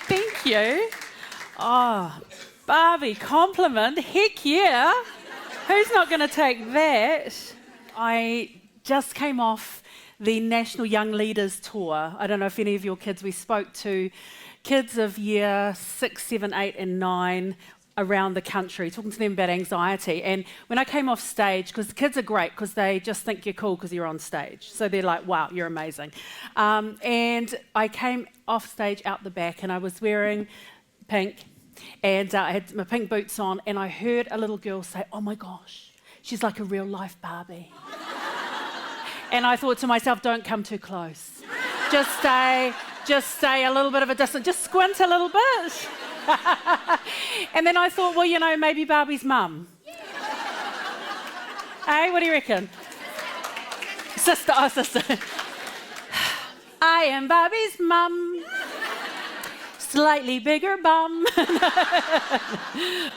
Thank you. Oh, Barbie, compliment. Heck yeah. Who's not going to take that? I just came off the National Young Leaders Tour. I don't know if any of your kids, we spoke to kids of year 6, 7, 8 and 9 around the country, talking to them about anxiety. And when I came off stage, because the kids are great because they just think you're cool because you're on stage. So they're like, wow, you're amazing. And I came off stage out the back and I was wearing pink and I had my pink boots on and I heard a little girl say, oh my gosh, she's like a real life Barbie. And I thought to myself, don't come too close. Just stay a little bit of a distance, just squint a little bit. And then I thought, well, you know, maybe Barbie's mum. Hey, what do you reckon? Sister. I am Barbie's mum. Slightly bigger bum.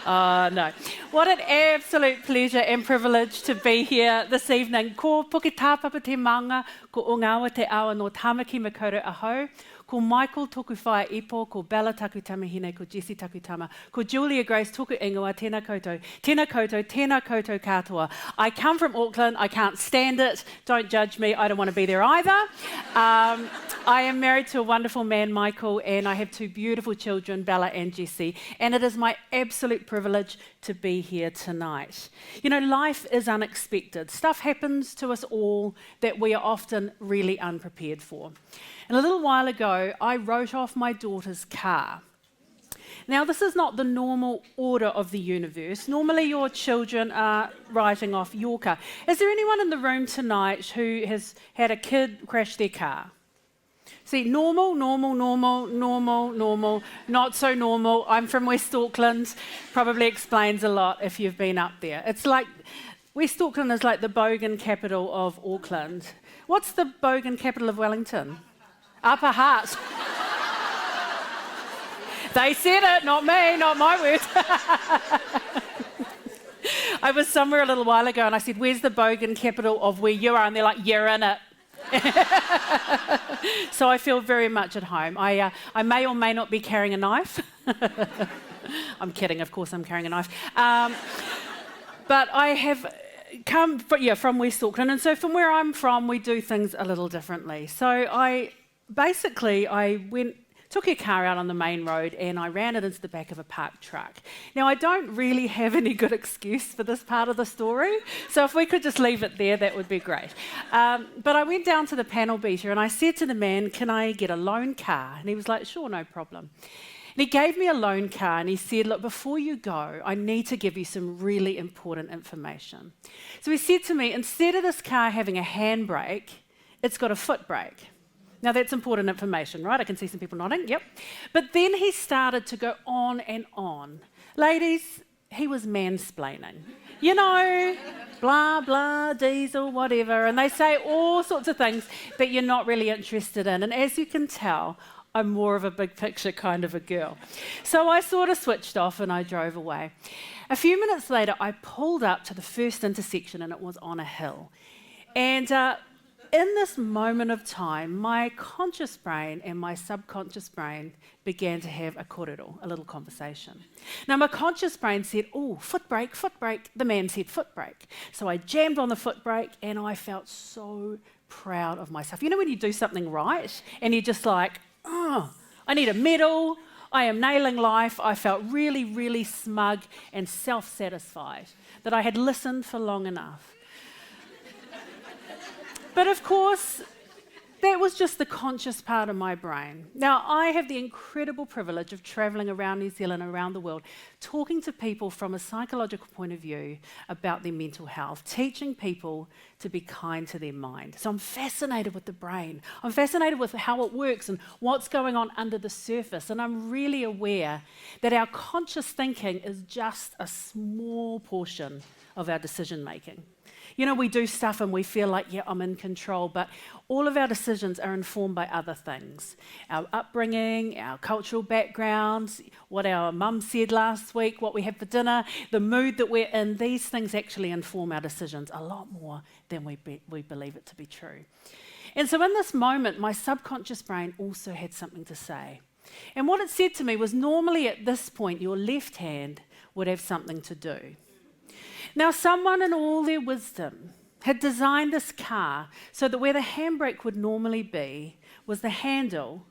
No. What an absolute pleasure and privilege to be here this evening. Ko puke tāpapa te manga, ko o ngāua te awa no Tāmaki Makaurau ahau, ko Michael toku whae ipo, ko Bella taku tamahine, ko Jessie taku tama, ko Julia Grace toku ingoa, tēnā koutou, tēnā koutou katoa. I come from Auckland, I can't stand it, don't judge me, I don't want to be there either. I am married to a wonderful man, Michael, and I have 2 beautiful children, Bella and Jessie, and it is my absolute privilege to be here tonight. You know, life is unexpected. Stuff happens to us all that we are often really unprepared for. And a little while ago, I wrote off my daughter's car. Now, this is not the normal order of the universe. Normally, your children are writing off your car. Is there anyone in the room tonight who has had a kid crash their car? See, normal, not so normal. I'm from West Auckland. Probably explains a lot if you've been up there. It's like, West Auckland is like the bogan capital of Auckland. What's the bogan capital of Wellington? Upper Hutt. They said it, not me, not my word. I was somewhere a little while ago and I said, where's the bogan capital of where you are? And they're like, you're in it. So I feel very much at home. I may or may not be carrying a knife. I'm kidding, of course I'm carrying a knife. But I have come from West Auckland, and so from where I'm from, we do things a little differently. So I took a car out on the main road and I ran it into the back of a parked truck. Now, I don't really have any good excuse for this part of the story, so if we could just leave it there, that would be great. But I went down to the panel beater and I said to the man, can I get a loan car? And he was like, sure, no problem. And he gave me a loan car and he said, look, before you go, I need to give you some really important information. So he said to me, instead of this car having a handbrake, it's got a foot brake. Now, that's important information, right? I can see some people nodding, yep. But then he started to go on and on. Ladies, he was mansplaining. You know, blah, blah, diesel, whatever. And they say all sorts of things that you're not really interested in. And as you can tell, I'm more of a big picture kind of a girl. So I sort of switched off and I drove away. A few minutes later, I pulled up to the first intersection and it was on a hill. And in this moment of time, my conscious brain and my subconscious brain began to have a korero, a little conversation. Now, my conscious brain said, oh, foot brake, foot brake. The man said foot brake. So I jammed on the foot brake and I felt so proud of myself. You know when you do something right and you're just like, oh, I need a medal. I am nailing life. I felt really, really smug and self-satisfied that I had listened for long enough. But of course, that was just the conscious part of my brain. Now, I have the incredible privilege of travelling around New Zealand and around the world, talking to people from a psychological point of view about their mental health, teaching people to be kind to their mind. So I'm fascinated with the brain. I'm fascinated with how it works and what's going on under the surface. And I'm really aware that our conscious thinking is just a small portion of our decision making. You know, we do stuff and we feel like, yeah, I'm in control, but all of our decisions are informed by other things. Our upbringing, our cultural backgrounds, what our mum said last week, what we had for dinner, the mood that we're in, these things actually inform our decisions a lot more than we believe it to be true. And so in this moment, my subconscious brain also had something to say. And what it said to me was normally at this point, your left hand would have something to do. Now, someone in all their wisdom had designed this car so that where the handbrake would normally be was the handle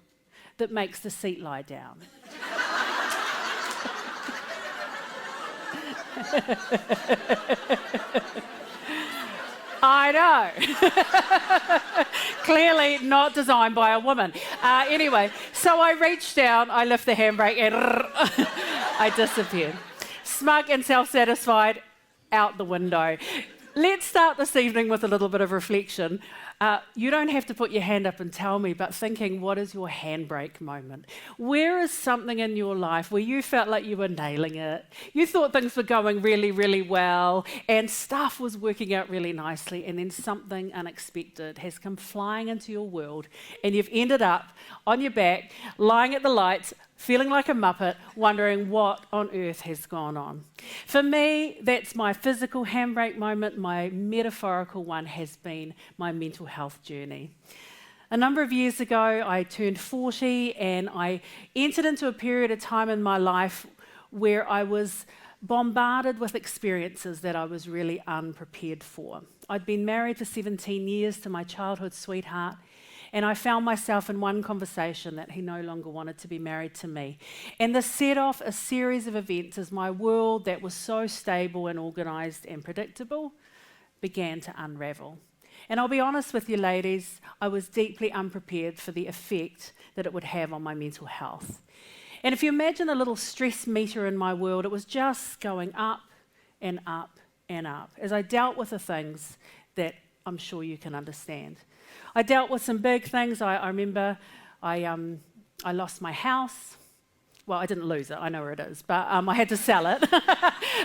that makes the seat lie down. I know. Clearly not designed by a woman. Anyway, so I reached down, I lift the handbrake, and I disappeared. Smug and self-satisfied, out the window. Let's start this evening with a little bit of reflection. You don't have to put your hand up and tell me, but thinking, what is your handbrake moment? Where is something in your life where you felt like you were nailing it? You thought things were going really, really well, and stuff was working out really nicely, and then something unexpected has come flying into your world, and you've ended up on your back, lying at the lights, feeling like a muppet, wondering what on earth has gone on. For me, that's my physical handbrake moment. My metaphorical one has been my mental health journey. A number of years ago, I turned 40 and I entered into a period of time in my life where I was bombarded with experiences that I was really unprepared for. I'd been married for 17 years to my childhood sweetheart, and I found myself in one conversation that he no longer wanted to be married to me. And this set off a series of events as my world that was so stable and organised and predictable began to unravel. And I'll be honest with you, ladies, I was deeply unprepared for the effect that it would have on my mental health. And if you imagine a little stress meter in my world, it was just going up and up and up as I dealt with the things that I'm sure you can understand. I dealt with some big things. I remember I lost my house. Well, I didn't lose it. I know where it is, but I had to sell it.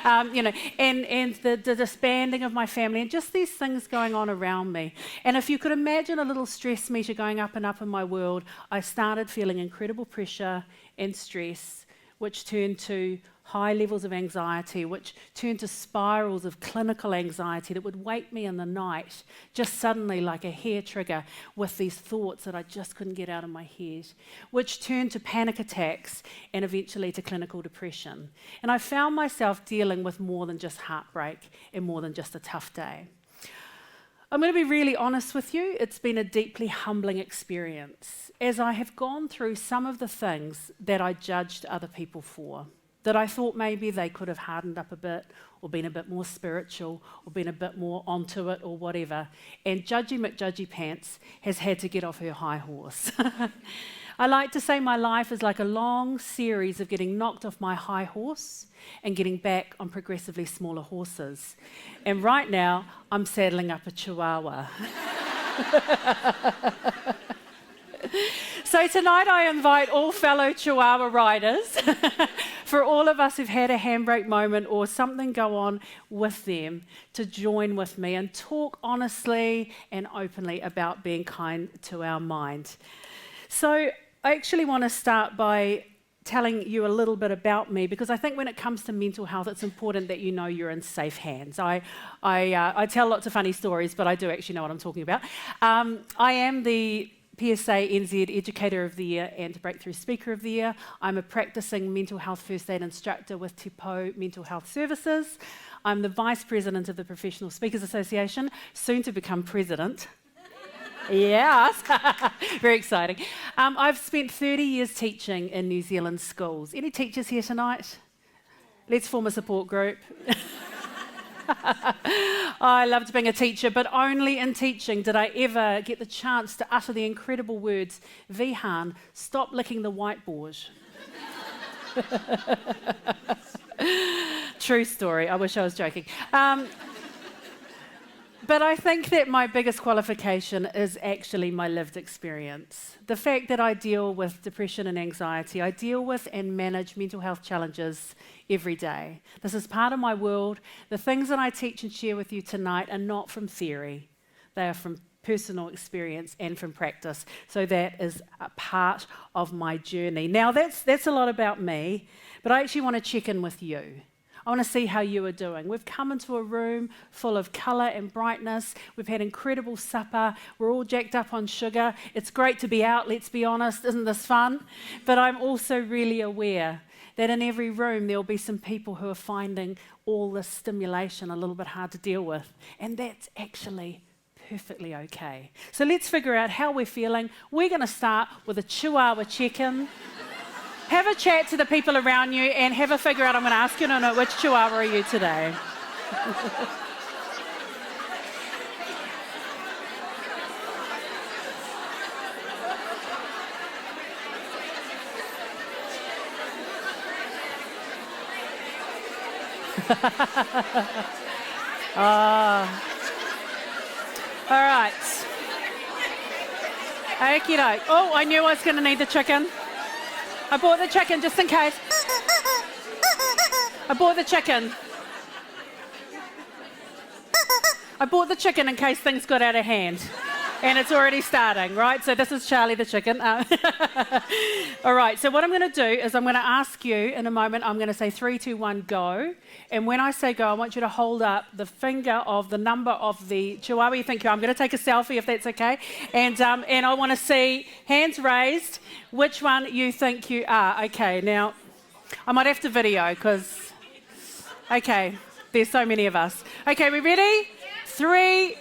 And the disbanding of my family, and just these things going on around me. And if you could imagine a little stress meter going up and up in my world, I started feeling incredible pressure and stress, which turned to high levels of anxiety, which turned to spirals of clinical anxiety that would wake me in the night, just suddenly like a hair trigger with these thoughts that I just couldn't get out of my head, which turned to panic attacks and eventually to clinical depression. And I found myself dealing with more than just heartbreak and more than just a tough day. I'm going to be really honest with you, it's been a deeply humbling experience as I have gone through some of the things that I judged other people for, that I thought maybe they could have hardened up a bit or been a bit more spiritual or been a bit more onto it or whatever. And Judgy McJudgy Pants has had to get off her high horse. I like to say my life is like a long series of getting knocked off my high horse and getting back on progressively smaller horses. And right now, I'm saddling up a Chihuahua. So tonight I invite all fellow Chihuahua riders, for all of us who've had a handbrake moment or something go on with them, to join with me and talk honestly and openly about being kind to our mind. So I actually want to start by telling you a little bit about me, because I think when it comes to mental health, it's important that you know you're in safe hands. I tell lots of funny stories, but I do actually know what I'm talking about. I am the PSA NZ Educator of the Year and Breakthrough Speaker of the Year. I'm a practicing mental health first aid instructor with Te Pou Mental Health Services. I'm the Vice President of the Professional Speakers Association, soon to become President. Yes, very exciting. I've spent 30 years teaching in New Zealand schools. Any teachers here tonight? Let's form a support group. I loved being a teacher, but only in teaching did I ever get the chance to utter the incredible words, Vihan, stop licking the whiteboard. True story. I wish I was joking. But I think that my biggest qualification is actually my lived experience. The fact that I deal with depression and anxiety, I deal with and manage mental health challenges every day. This is part of my world. The things that I teach and share with you tonight are not from theory. They are from personal experience and from practice. So that is a part of my journey. Now, that's a lot about me, but I actually want to check in with you. I want to see how you are doing. We've come into a room full of colour and brightness. We've had incredible supper. We're all jacked up on sugar. It's great to be out, let's be honest. Isn't this fun? But I'm also really aware that in every room there will be some people who are finding all this stimulation a little bit hard to deal with. And that's actually perfectly okay. So let's figure out how we're feeling. We're going to start with a Chihuahua check-in. Have a chat to the people around you and have a figure out. I'm going to ask you, no, which Chihuahua are you today? All right. Okie doke. Oh, I knew I was going to need the chicken. I bought the chicken just in case. I bought the chicken. I bought the chicken in case things got out of hand. And it's already starting, right? So this is Charlie the chicken. All right, so what I'm going to do is I'm going to ask you in a moment, I'm going to say 3, 2, 1, go. And when I say go, I want you to hold up the finger of the number of the Chihuahua you think you are. I'm going to take a selfie if that's okay. And I want to see hands raised, which one you think you are. Okay, now I might have to video because, okay, there's so many of us. Okay, we ready? 3,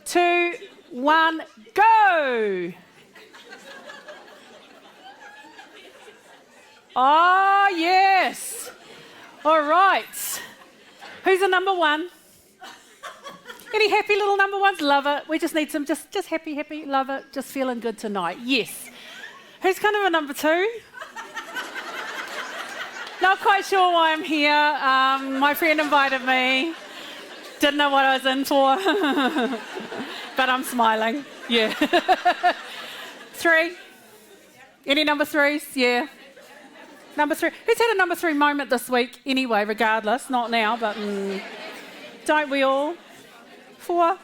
2, 1, go! Oh, yes. All right. Who's the number one? Any happy little number ones? Love it. We just need some just happy, love it, just feeling good tonight. Yes. Who's kind of a number 2? Not quite sure why I'm here. My friend invited me. Didn't know what I was in for. But I'm smiling. Yeah. 3? Any number 3s? Yeah. Number 3. Who's had a number 3 moment this week anyway, regardless? Not now, but don't we all? 4.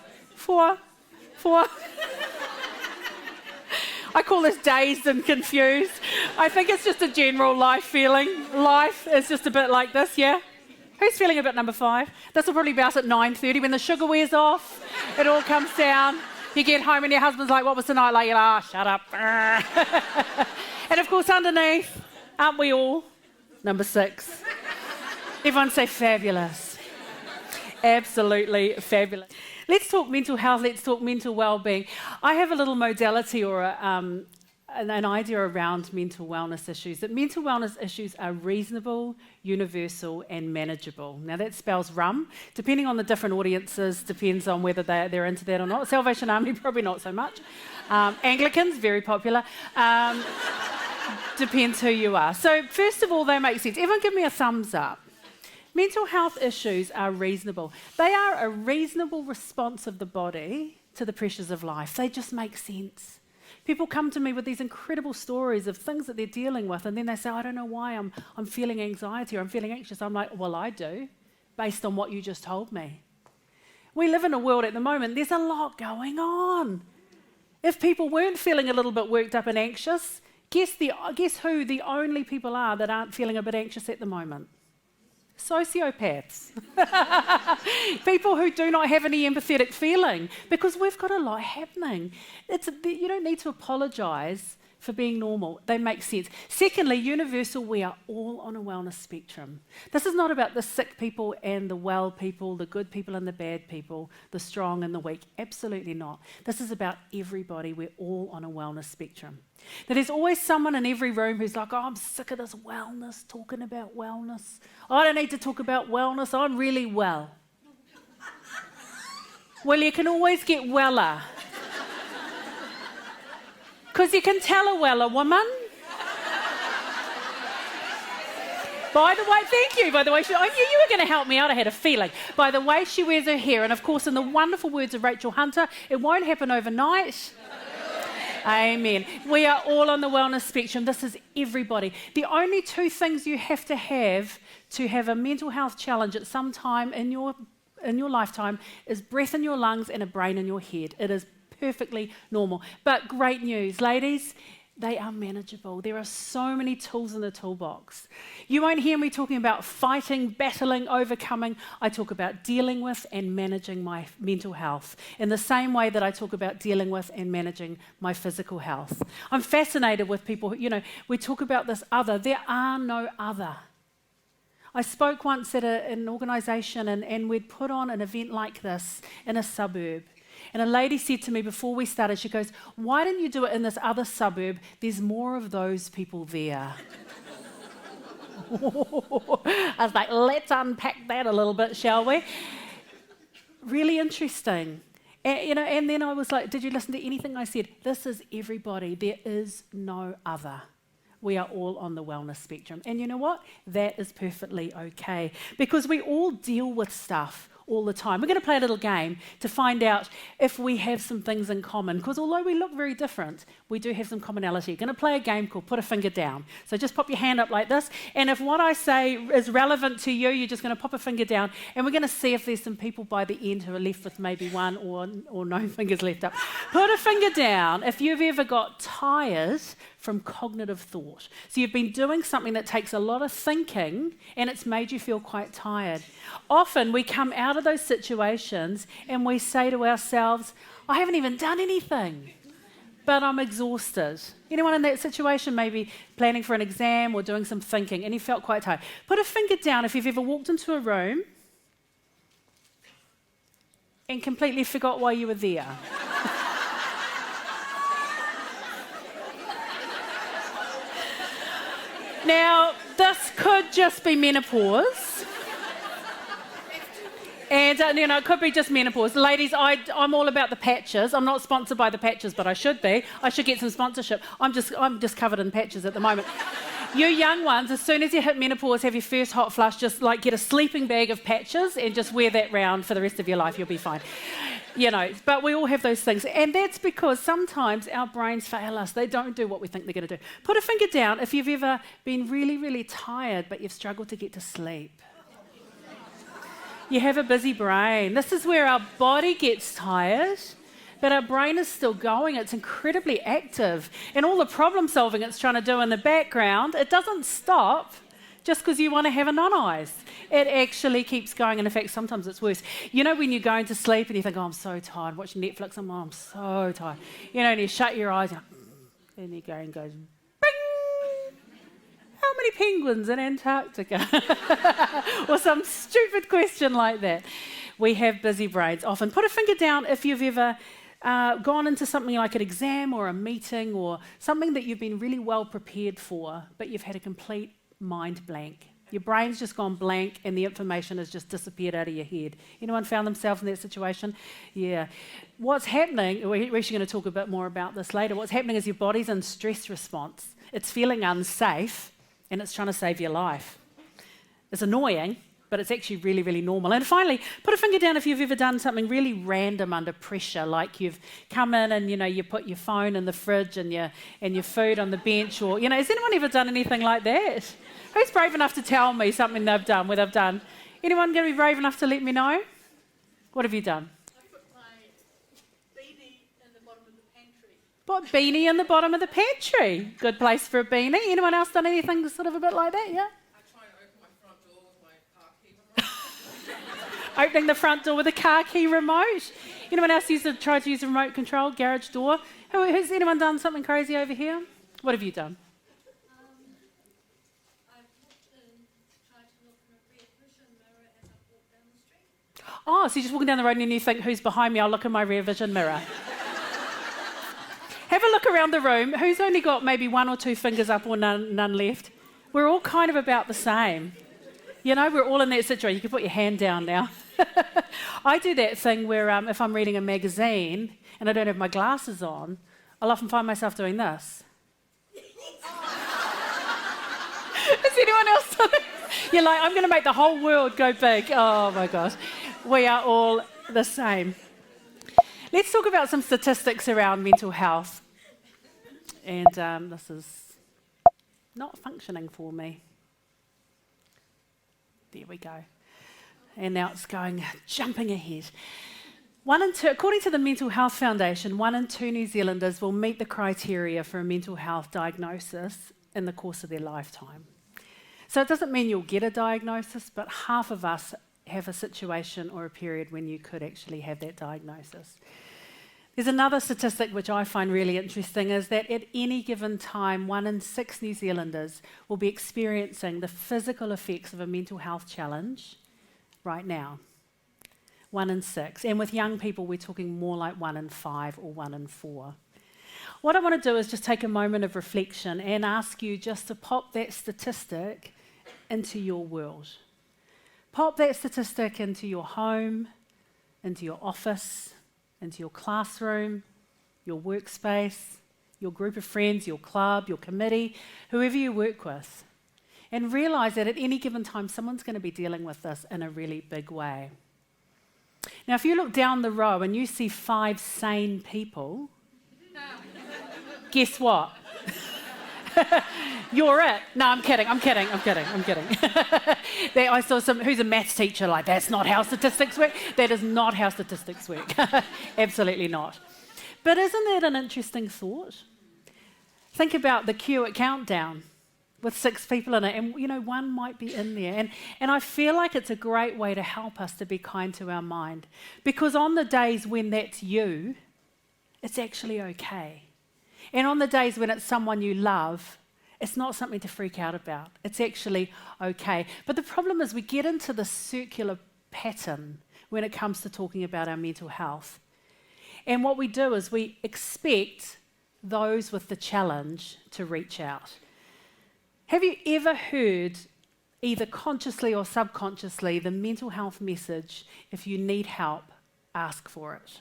I call this dazed and confused. I think it's just a general life feeling. Life is just a bit like this, yeah? Who's feeling a bit number 5? This will probably be us at 9:30 when the sugar wears off. It all comes down. You get home and your husband's like, what was tonight like? You're like, shut up. And of course underneath, aren't we all? Number 6. Everyone say fabulous. Absolutely fabulous. Let's talk mental health. Let's talk mental well-being. I have a little modality or an idea around mental wellness issues, that mental wellness issues are reasonable, universal and manageable. Now that spells rum. Depending on the different audiences, depends on whether they're into that or not. Salvation Army, probably not so much. Anglicans, very popular. Depends who you are. So first of all, they make sense. Everyone give me a thumbs up. Mental health issues are reasonable. They are a reasonable response of the body to the pressures of life. They just make sense. People come to me with these incredible stories of things that they're dealing with, and then they say, I don't know why I'm feeling anxiety or I'm feeling anxious. I'm like, well, I do, based on what you just told me. We live in a world at the moment, there's a lot going on. If people weren't feeling a little bit worked up and anxious, guess who the only people are that aren't feeling a bit anxious at the moment? Sociopaths. People who do not have any empathetic feeling, because we've got a lot happening. You don't need to apologise for being normal. They make sense. Secondly, universal, we are all on a wellness spectrum. This is not about the sick people and the well people, the good people and the bad people, the strong and the weak. Absolutely not. This is about everybody. We're all on a wellness spectrum. Now, there's always someone in every room who's like, oh, I'm sick of this wellness, talking about wellness. I don't need to talk about wellness. I'm really well. Well, you can always get weller. Because you can tell a weller woman. By the way, thank you. By the way, I knew you were going to help me out. I had a feeling. By the way she wears her hair, and of course, in the wonderful words of Rachel Hunter, it won't happen overnight. Amen. We are all on the wellness spectrum. This is everybody. The only 2 things you have to have a mental health challenge at some time in your lifetime is breath in your lungs and a brain in your head. It is perfectly normal. But great news, ladies, They are manageable. There are so many tools in the toolbox. You won't hear me talking about fighting, battling, overcoming. I talk about dealing with and managing my mental health in the same way that I talk about dealing with and managing my physical health. I'm fascinated with people, we talk about this other. There are no other. I spoke once at an organisation and we'd put on an event like this in a suburb. And a lady said to me before we started, she goes, "Why didn't you do it in this other suburb? There's more of those people there." I was like, let's unpack that a little bit, shall we? Really interesting. And then I was like, did you listen to anything I said? This is everybody. There is no other. We are all on the wellness spectrum. And you know what? That is perfectly okay because we all deal with stuff all the time. We're going to play a little game to find out if we have some things in common, because although we look very different, we do have some commonality. We're going to play a game called Put a Finger Down. So just pop your hand up like this, and if what I say is relevant to you, you're just going to pop a finger down, and we're going to see if there's some people by the end who are left with maybe one or no fingers left up. Put a finger down if you've ever got tired from cognitive thought. So you've been doing something that takes a lot of thinking and it's made you feel quite tired. Often we come out of those situations and we say to ourselves, I haven't even done anything, but I'm exhausted. Anyone in that situation, maybe planning for an exam or doing some thinking and you felt quite tired? Put a finger down if you've ever walked into a room and completely forgot why you were there. Now, this could just be menopause. And, it could be just menopause. Ladies, I'm all about the patches. I'm not sponsored by the patches, but I should be. I should get some sponsorship. I'm just covered in patches at the moment. You young ones, as soon as you hit menopause, have your first hot flush, just like get a sleeping bag of patches and just wear that round for the rest of your life. You'll be fine. But we all have those things. And that's because sometimes our brains fail us. They don't do what we think they're going to do. Put a finger down if you've ever been really, really tired, but you've struggled to get to sleep. You have a busy brain. This is where our body gets tired, but our brain is still going. It's incredibly active. And all the problem solving it's trying to do in the background, it doesn't stop just because you want to have a non-eyes. It actually keeps going. And in fact, sometimes it's worse. When you're going to sleep and you think, oh, I'm so tired, watching Netflix, I'm so tired. And you shut your eyes and your brain goes, bing! How many penguins in Antarctica? Or some stupid question like that. We have busy brains often. Put a finger down if you've ever gone into something like an exam or a meeting or something that you've been really well prepared for, but you've had a complete mind blank. Your brain's just gone blank and the information has just disappeared out of your head. Anyone found themselves in that situation? Yeah. What's happening, we're actually going to talk a bit more about this later, what's happening is your body's in stress response. It's feeling unsafe and it's trying to save your life. It's annoying, but it's actually really, really normal. And finally, put a finger down if you've ever done something really random under pressure, like you've come in and, you put your phone in the fridge and your food on the bench, or, has anyone ever done anything like that? Who's brave enough to tell me something they've done, where they've done? Anyone going to be brave enough to let me know? What have you done? I put my beanie in the bottom of the pantry. What, beanie in the bottom of the pantry? Good place for a beanie. Anyone else done anything sort of a bit like that, yeah? Opening the front door with a car key remote. Anyone else tried to use a remote control garage door? Has anyone done something crazy over here? What have you done? I walked in, tried to look in a rear vision mirror as I walked down the street. Oh, so you're just walking down the road and you think, who's behind me? I'll look in my rear vision mirror. Have a look around the room. Who's only got maybe one or two fingers up or none left? We're all kind of about the same. We're all in that situation. You can put your hand down now. I do that thing where if I'm reading a magazine and I don't have my glasses on, I'll often find myself doing this. Has anyone else done it? You're like, I'm going to make the whole world go big. Oh my gosh. We are all the same. Let's talk about some statistics around mental health. And this is not functioning for me. There we go. And now it's jumping ahead. According to the Mental Health Foundation, 1 in 2 New Zealanders will meet the criteria for a mental health diagnosis in the course of their lifetime. So it doesn't mean you'll get a diagnosis, but half of us have a situation or a period when you could actually have that diagnosis. There's another statistic which I find really interesting, is that at any given time, 1 in 6 New Zealanders will be experiencing the physical effects of a mental health challenge right now. 1 in 6. And with young people, we're talking more like 1 in 5 or 1 in 4. What I want to do is just take a moment of reflection and ask you just to pop that statistic into your world. Pop that statistic into your home, into your office, into your classroom, your workspace, your group of friends, your club, your committee, whoever you work with. And realise that at any given time, someone's going to be dealing with this in a really big way. Now, if you look down the row and you see 5 sane people, guess what? You're it. No, I'm kidding. I saw who's a maths teacher, like, that's not how statistics work. That is not how statistics work. Absolutely not. But isn't that an interesting thought? Think about the queue at Countdown with 6 people in it, and one might be in there. And I feel like it's a great way to help us to be kind to our mind. Because on the days when that's you, it's actually okay. And on the days when it's someone you love, it's not something to freak out about. It's actually okay. But the problem is we get into this circular pattern when it comes to talking about our mental health. And what we do is we expect those with the challenge to reach out. Have you ever heard, either consciously or subconsciously, the mental health message, if you need help, ask for it?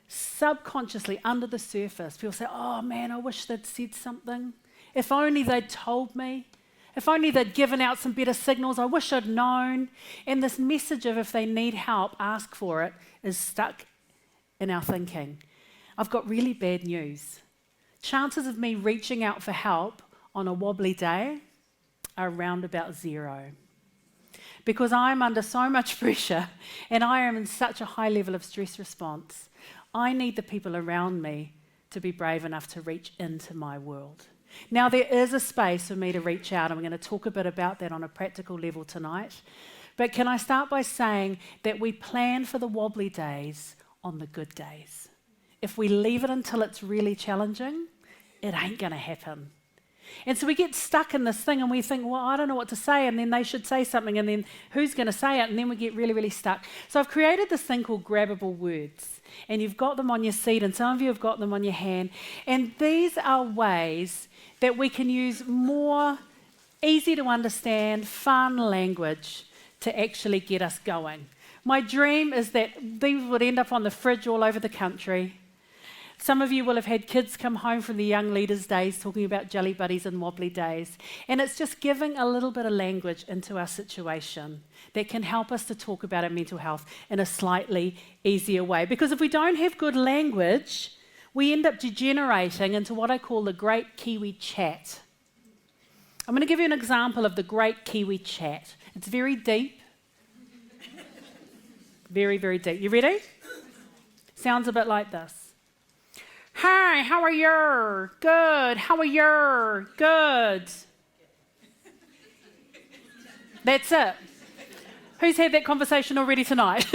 Subconsciously, under the surface, people say, oh man, I wish they'd said something. If only they'd told me. If only they'd given out some better signals. I wish I'd known. And this message of if they need help, ask for it, is stuck in our thinking. I've got really bad news. Chances of me reaching out for help on a wobbly day are around about 0. Because I'm under so much pressure and I am in such a high level of stress response, I need the people around me to be brave enough to reach into my world. Now, there is a space for me to reach out, and we're going to talk a bit about that on a practical level tonight. But can I start by saying that we plan for the wobbly days on the good days. If we leave it until it's really challenging, it ain't going to happen. And so we get stuck in this thing and we think, well, I don't know what to say, and then they should say something, and then who's going to say it? And then we get really, really stuck. So I've created this thing called grabbable words, and you've got them on your seat, and some of you have got them on your hand. And these are ways that we can use more easy to understand, fun language to actually get us going. My dream is that these would end up on the fridge all over the country. Some of you will have had kids come home from the Young Leaders Days talking about jelly buddies and wobbly days. And it's just giving a little bit of language into our situation that can help us to talk about our mental health in a slightly easier way. Because if we don't have good language, we end up degenerating into what I call the Great Kiwi Chat. I'm going to give you an example of the Great Kiwi Chat. It's very deep. Very, very deep. You ready? Sounds a bit like this. Hi, how are you? Good. How are you? Good. That's it. Who's had that conversation already tonight?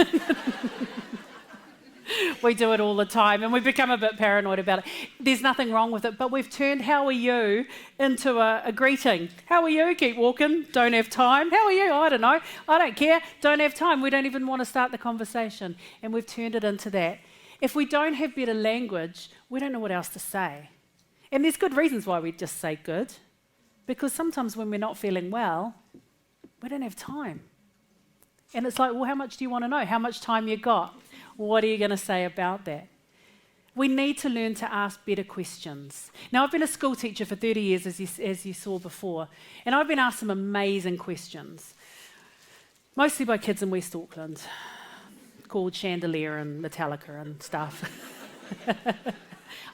We do it all the time and we become a bit paranoid about it. There's nothing wrong with it, but we've turned how are you into a greeting. How are you? Keep walking. Don't have time. How are you? I don't know. I don't care. Don't have time. We don't even want to start the conversation. And we've turned it into that. If we don't have better language, we don't know what else to say. And there's good reasons why we just say good. Because sometimes when we're not feeling well, we don't have time. And it's like, well, how much do you want to know? How much time you got? What are you going to say about that? We need to learn to ask better questions. Now, I've been a school teacher for 30 years, as you saw before, and I've been asked some amazing questions, mostly by kids in West Auckland, called Chandelier and Metallica and stuff.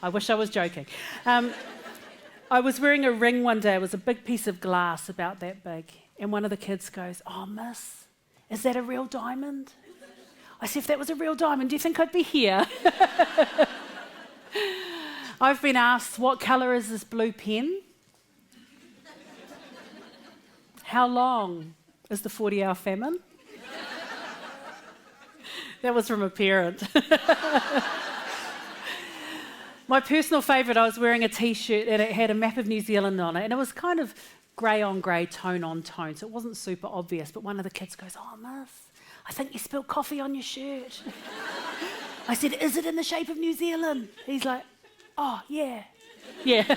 I wish I was joking. I was wearing a ring one day. It was a big piece of glass about that big, and one of the kids goes, "Oh, miss, is that a real diamond?" I said, if that was a real diamond, do you think I'd be here? I've been asked, what colour is this blue pen? How long is the 40-hour famine? That was from a parent. My personal favourite, I was wearing a T-shirt and it had a map of New Zealand on it, and it was kind of grey on grey, tone on tone, so it wasn't super obvious, but one of the kids goes, oh, miss, I think you spilled coffee on your shirt. I said, is it in the shape of New Zealand? He's like, oh, yeah. Yeah.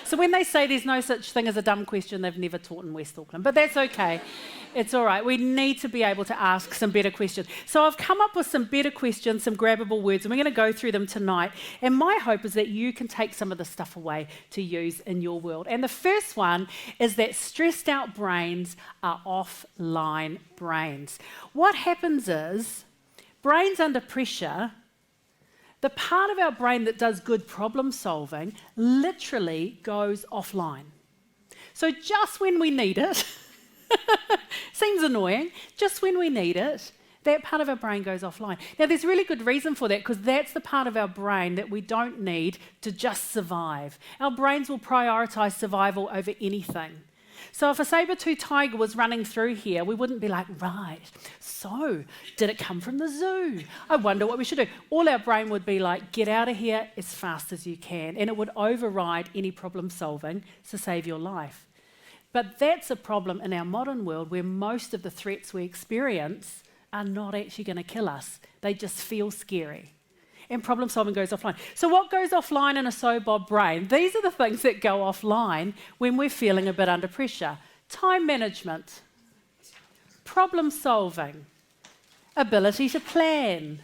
So when they say there's no such thing as a dumb question, they've never taught in West Auckland. But that's okay. It's all right. We need to be able to ask some better questions. So I've come up with some better questions, some grabbable words, and we're going to go through them tonight. And my hope is that you can take some of the stuff away to use in your world. And the first one is that stressed out brains are offline brains. What happens is, brains under pressure, the part of our brain that does good problem solving literally goes offline. So just when we need it, seems annoying, just when we need it, that part of our brain goes offline. Now there's really good reason for that, because that's the part of our brain that we don't need to just survive. Our brains will prioritise survival over anything. So if a saber-toothed tiger was running through here, we wouldn't be like, right, so did it come from the zoo? I wonder what we should do. All our brain would be like, get out of here as fast as you can, and it would override any problem solving to save your life. But that's a problem in our modern world, where most of the threats we experience are not actually going to kill us. They just feel scary. And problem solving goes offline. So what goes offline in a SOBOB brain? These are the things that go offline when we're feeling a bit under pressure. Time management, problem solving, ability to plan,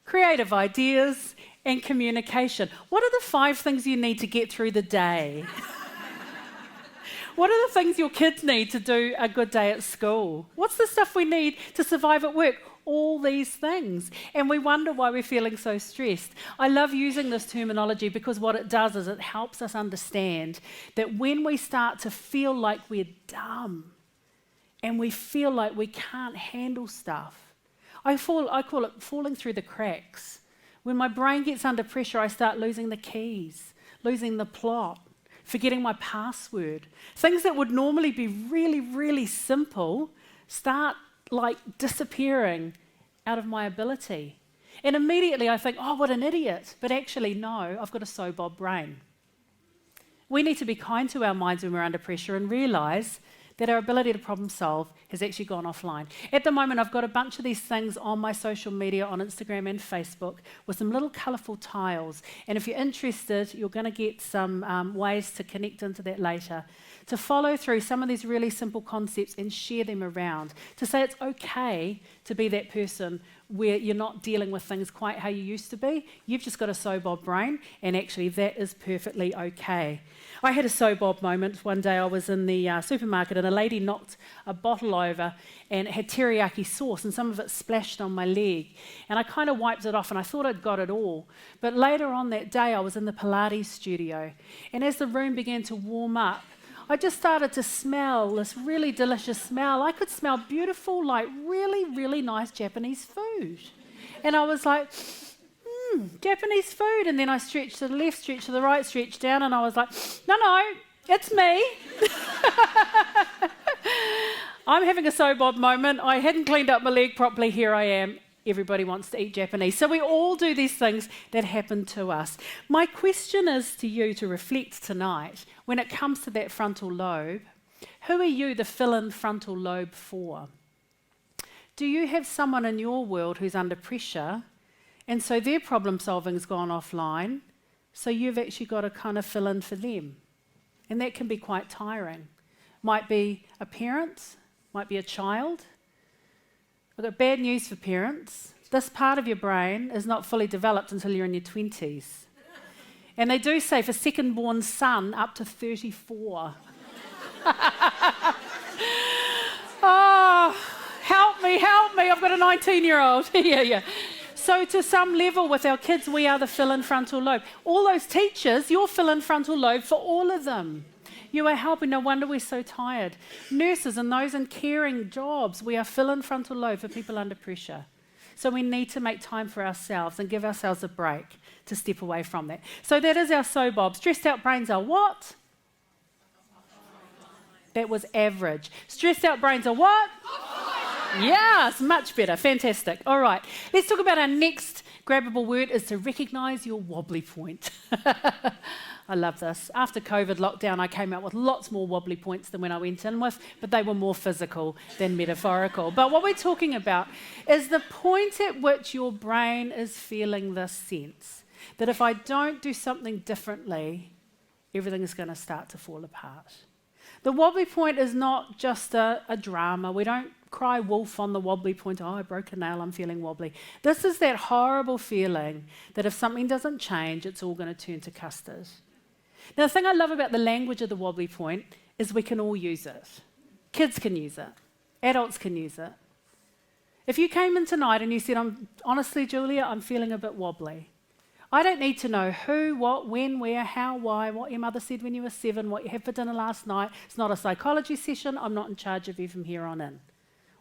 creative ideas, and communication. What are the 5 things you need to get through the day? What are the things your kids need to do a good day at school? What's the stuff we need to survive at work? All these things. And we wonder why we're feeling so stressed. I love using this terminology because what it does is it helps us understand that when we start to feel like we're dumb and we feel like we can't handle stuff, I call it falling through the cracks. When my brain gets under pressure, I start losing the keys, losing the plot, forgetting my password. Things that would normally be really, really simple start like disappearing out of my ability. And immediately I think, oh, what an idiot. But actually, no, I've got a SOBOB brain. We need to be kind to our minds when we're under pressure and realise that our ability to problem solve has actually gone offline. At the moment, I've got a bunch of these things on my social media, on Instagram and Facebook, with some little colourful tiles. And if you're interested, you're going to get some ways to connect into that later, to follow through some of these really simple concepts and share them around, to say it's okay to be that person where you're not dealing with things quite how you used to be. You've just got a SOBOB brain, and actually that is perfectly okay. I had a SOBOB moment one day. I was in the supermarket and a lady knocked a bottle over and it had teriyaki sauce and some of it splashed on my leg. And I kind of wiped it off and I thought I'd got it all. But later on that day I was in the Pilates studio, and as the room began to warm up, I just started to smell this really delicious smell. I could smell beautiful, like really, really nice Japanese food. And I was like, Japanese food. And then I stretched to the left, stretched to the right, stretched down, and I was like, no, it's me. I'm having a SOBOB moment. I hadn't cleaned up my leg properly. Here I am. Everybody wants to eat Japanese. So we all do these things that happen to us. My question is to you to reflect tonight, when it comes to that frontal lobe, who are you the fill-in frontal lobe for? Do you have someone in your world who's under pressure, and so their problem solving's gone offline, so you've actually got to kind of fill in for them? And that can be quite tiring. Might be a parent, might be a child. I've got bad news for parents. This part of your brain is not fully developed until you're in your 20s. And they do say for second-born son, up to 34. Oh, help me, I've got a 19-year-old. Yeah. So to some level with our kids, we are the fill-in frontal lobe. All those teachers, you're fill-in frontal lobe for all of them. You are helping. No wonder we're so tired. Nurses and those in caring jobs, we are fill-in frontal lobe for people under pressure. So we need to make time for ourselves and give ourselves a break to step away from that. So that is our so Bob. Stressed out brains are what? That was average. Stressed out brains are what? Yes, much better. Fantastic. All right. Let's talk about our next grabbable word is to recognise your wobbly point. I love this. After COVID lockdown, I came out with lots more wobbly points than when I went in with, but they were more physical than metaphorical. But what we're talking about is the point at which your brain is feeling this sense that if I don't do something differently, everything is going to start to fall apart. The wobbly point is not just a drama. We don't cry wolf on the wobbly point. Oh, I broke a nail, I'm feeling wobbly. This is that horrible feeling that if something doesn't change, it's all going to turn to custard. Now, the thing I love about the language of the wobbly point is we can all use it. Kids can use it. Adults can use it. If you came in tonight and you said, honestly, Julia, I'm feeling a bit wobbly. I don't need to know who, what, when, where, how, why, what your mother said when you were 7, what you had for dinner last night. It's not a psychology session. I'm not in charge of you from here on in.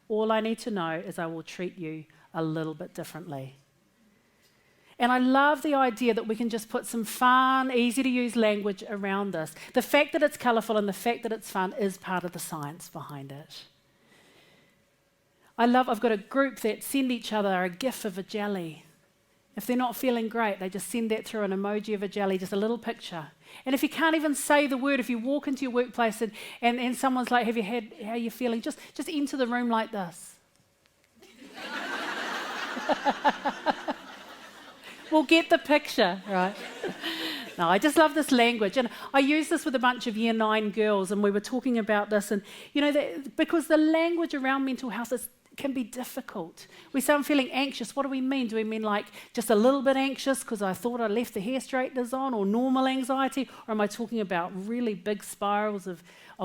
All I need to know is I will treat you a little bit differently. And I love the idea that we can just put some fun, easy-to-use language around this. The fact that it's colourful and the fact that it's fun is part of the science behind it. I've got a group that send each other a GIF of a jelly. If they're not feeling great, they just send that through an emoji of a jelly, just a little picture. And if you can't even say the word, if you walk into your workplace and someone's like, how are you feeling? Just enter the room like this. We'll get the picture, right? No, I just love this language. And I use this with a bunch of Year 9 girls, and we were talking about this. And, because the language around mental health can be difficult. We say, I'm feeling anxious. What do we mean? Do we mean like just a little bit anxious because I thought I left the hair straighteners on, or normal anxiety? Or am I talking about really big spirals of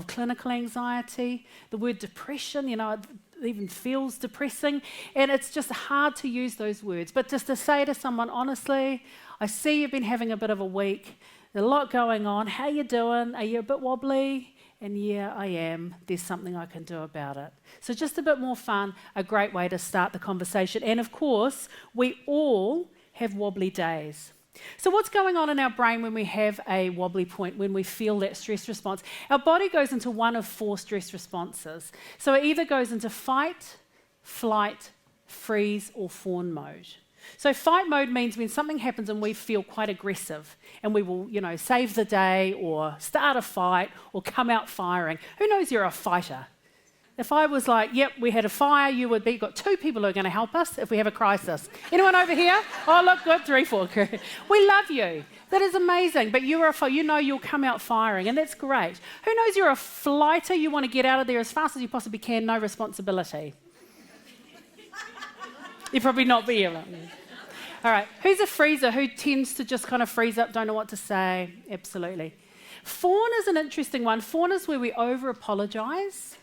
clinical anxiety? The word depression, it even feels depressing. And it's just hard to use those words. But just to say to someone, honestly, I see you've been having a bit of a week. There's a lot going on. How you doing? Are you a bit wobbly? And yeah, I am. There's something I can do about it. So just a bit more fun, a great way to start the conversation. And of course, we all have wobbly days. So what's going on in our brain when we have a wobbly point, when we feel that stress response? Our body goes into one of 4 stress responses. So it either goes into fight, flight, freeze, or fawn mode. So fight mode means when something happens and we feel quite aggressive and we will, save the day or start a fight or come out firing. Who knows you're a fighter? If I was like, yep, we had a fire, you've got 2 people who are going to help us if we have a crisis. Anyone over here? Oh, look, good, 3, 4. We love you. That is amazing. But you'll come out firing, and that's great. Who knows you're a flighter? You want to get out of there as fast as you possibly can, no responsibility. You'd probably not be here. All right, who's a freezer? Who tends to just kind of freeze up, don't know what to say? Absolutely. Fawn is an interesting one. Fawn is where we over-apologise.